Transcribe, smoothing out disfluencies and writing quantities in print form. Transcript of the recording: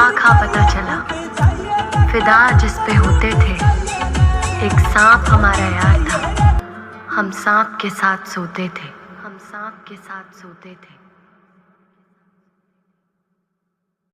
खामखा पता चला फिदा जिस पे होते थे। एक सांप हमारा यार था, हम सांप के साथ सोते थे, हम सांप के साथ सोते थे।